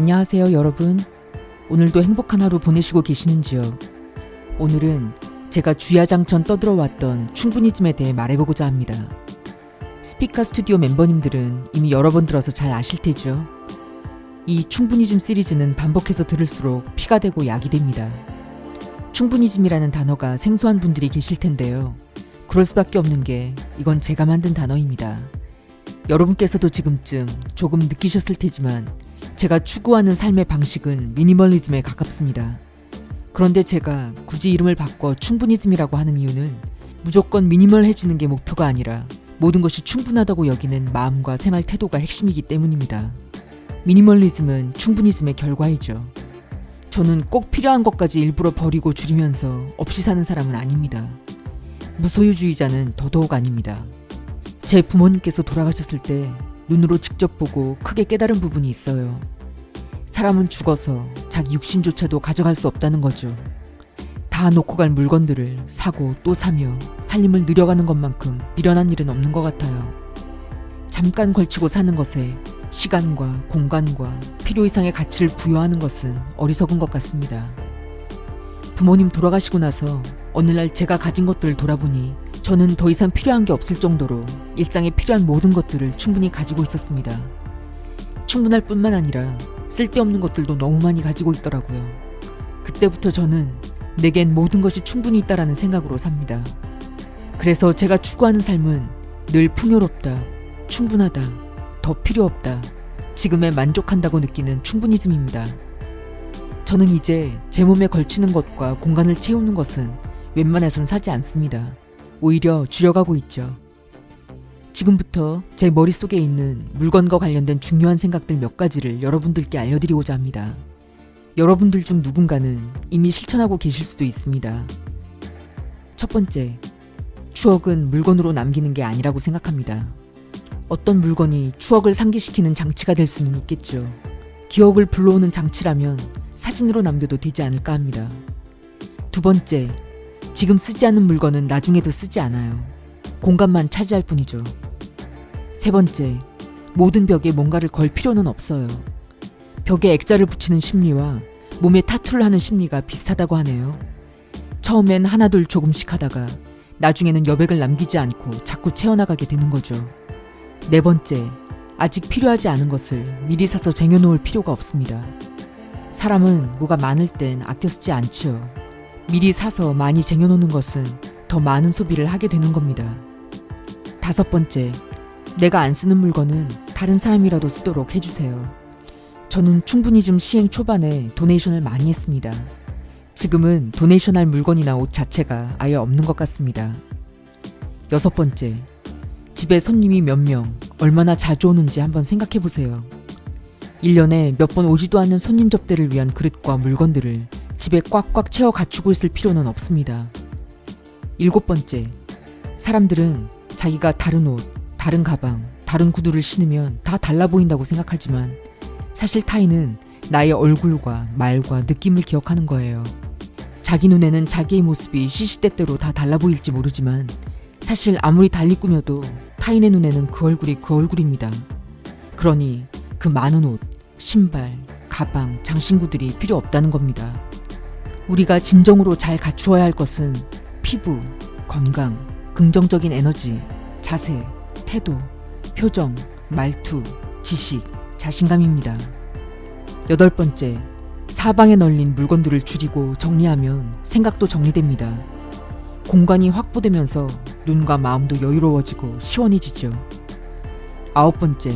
안녕하세요 여러분. 오늘도 행복한 하루 보내시고 계시는지요? 오늘은 제가 주야장천 떠들어왔던 충분히즘에 대해 말해보고자 합니다. 스피카 스튜디오 멤버님들은 이미 여러 번 들어서 잘 아실 테죠. 이 충분히즘 시리즈는 반복해서 들을수록 피가 되고 약이 됩니다. 충분히즘이라는 단어가 생소한 분들이 계실 텐데요. 그럴 수밖에 없는 게 이건 제가 만든 단어입니다. 여러분께서도 지금쯤 조금 느끼셨을 테지만 제가 추구하는 삶의 방식은 미니멀리즘에 가깝습니다. 그런데 제가 굳이 이름을 바꿔 충분히즘이라고 하는 이유는 무조건 미니멀해지는 게 목표가 아니라 모든 것이 충분하다고 여기는 마음과 생활 태도가 핵심이기 때문입니다. 미니멀리즘은 충분히즘의 결과이죠. 저는 꼭 필요한 것까지 일부러 버리고 줄이면서 없이 사는 사람은 아닙니다. 무소유주의자는 더더욱 아닙니다. 제 부모님께서 돌아가셨을 때 눈으로 직접 보고 크게 깨달은 부분이 있어요. 사람은 죽어서 자기 육신조차도 가져갈 수 없다는 거죠. 다 놓고 갈 물건들을 사고 또 사며 살림을 늘려가는 것만큼 미련한 일은 없는 것 같아요. 잠깐 걸치고 사는 것에 시간과 공간과 필요 이상의 가치를 부여하는 것은 어리석은 것 같습니다. 부모님 돌아가시고 나서 어느 날 제가 가진 것들을 돌아보니 저는 더 이상 필요한 게 없을 정도로 일상에 필요한 모든 것들을 충분히 가지고 있었습니다. 충분할 뿐만 아니라 쓸데없는 것들도 너무 많이 가지고 있더라고요. 그때부터 저는 내겐 모든 것이 충분히 있다라는 생각으로 삽니다. 그래서 제가 추구하는 삶은 늘 풍요롭다, 충분하다, 더 필요 없다, 지금에 만족한다고 느끼는 충분히즘입니다. 저는 이제 제 몸에 걸치는 것과 공간을 채우는 것은 웬만해선 사지 않습니다. 오히려 줄여가고 있죠. 지금부터 제 머릿속에 있는 물건과 관련된 중요한 생각들 몇 가지를 여러분들께 알려드리고자 합니다. 여러분들 중 누군가는 이미 실천하고 계실 수도 있습니다. 첫 번째, 추억은 물건으로 남기는 게 아니라고 생각합니다. 어떤 물건이 추억을 상기시키는 장치가 될 수는 있겠죠. 기억을 불러오는 장치라면 사진으로 남겨도 되지 않을까 합니다. 두 번째, 지금 쓰지 않는 물건은 나중에도 쓰지 않아요. 공간만 차지할 뿐이죠. 세 번째, 모든 벽에 뭔가를 걸 필요는 없어요. 벽에 액자를 붙이는 심리와 몸에 타투를 하는 심리가 비슷하다고 하네요. 처음엔 하나둘 조금씩 하다가 나중에는 여백을 남기지 않고 자꾸 채워나가게 되는 거죠. 네 번째, 아직 필요하지 않은 것을 미리 사서 쟁여놓을 필요가 없습니다. 사람은 뭐가 많을 땐 아껴 쓰지 않지요. 미리 사서 많이 쟁여놓는 것은 더 많은 소비를 하게 되는 겁니다. 다섯 번째, 내가 안 쓰는 물건은 다른 사람이라도 쓰도록 해주세요. 저는 충분히즘 시행 초반에 도네이션을 많이 했습니다. 지금은 도네이션할 물건이나 옷 자체가 아예 없는 것 같습니다. 여섯 번째, 집에 손님이 몇 명, 얼마나 자주 오는지 한번 생각해 보세요. 1년에 몇 번 오지도 않는 손님 접대를 위한 그릇과 물건들을 집에 꽉꽉 채워 갖추고 있을 필요는 없습니다. 일곱 번째, 사람들은 자기가 다른 옷, 다른 가방, 다른 구두를 신으면 다 달라 보인다고 생각하지만 사실 타인은 나의 얼굴과 말과 느낌을 기억하는 거예요. 자기 눈에는 자기의 모습이 시시때때로 다 달라 보일지 모르지만 사실 아무리 달리 꾸며도 타인의 눈에는 그 얼굴이 그 얼굴입니다. 그러니 그 많은 옷, 신발, 가방, 장신구들이 필요 없다는 겁니다. 우리가 진정으로 잘 갖추어야 할 것은 피부, 건강, 긍정적인 에너지, 자세, 태도, 표정, 말투, 지식, 자신감입니다. 여덟 번째, 사방에 널린 물건들을 줄이고 정리하면 생각도 정리됩니다. 공간이 확보되면서 눈과 마음도 여유로워지고 시원해지죠. 아홉 번째,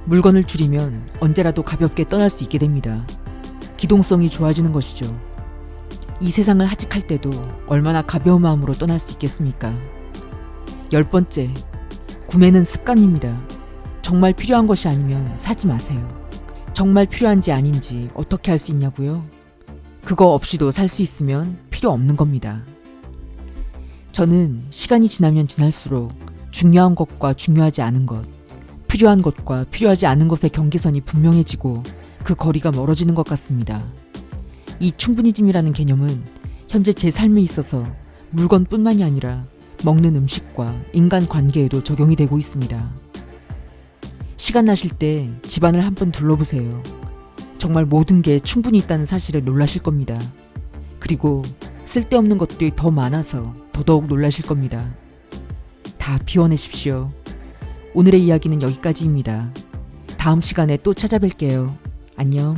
물건을 줄이면 언제라도 가볍게 떠날 수 있게 됩니다. 기동성이 좋아지는 것이죠. 이 세상을 하직할 때도 얼마나 가벼운 마음으로 떠날 수 있겠습니까? 열 번째, 구매는 습관입니다. 정말 필요한 것이 아니면 사지 마세요. 정말 필요한지 아닌지 어떻게 알 수 있냐고요? 그거 없이도 살 수 있으면 필요 없는 겁니다. 저는 시간이 지나면 지날수록 중요한 것과 중요하지 않은 것, 필요한 것과 필요하지 않은 것의 경계선이 분명해지고 그 거리가 멀어지는 것 같습니다. 이 충분히즘이라는 개념은 현재 제 삶에 있어서 물건뿐만이 아니라 먹는 음식과 인간관계에도 적용이 되고 있습니다. 시간 나실 때 집안을 한번 둘러보세요. 정말 모든 게 충분히 있다는 사실에 놀라실 겁니다. 그리고 쓸데없는 것들이 더 많아서 더더욱 놀라실 겁니다. 다 비워내십시오. 오늘의 이야기는 여기까지입니다. 다음 시간에 또 찾아뵐게요. 안녕.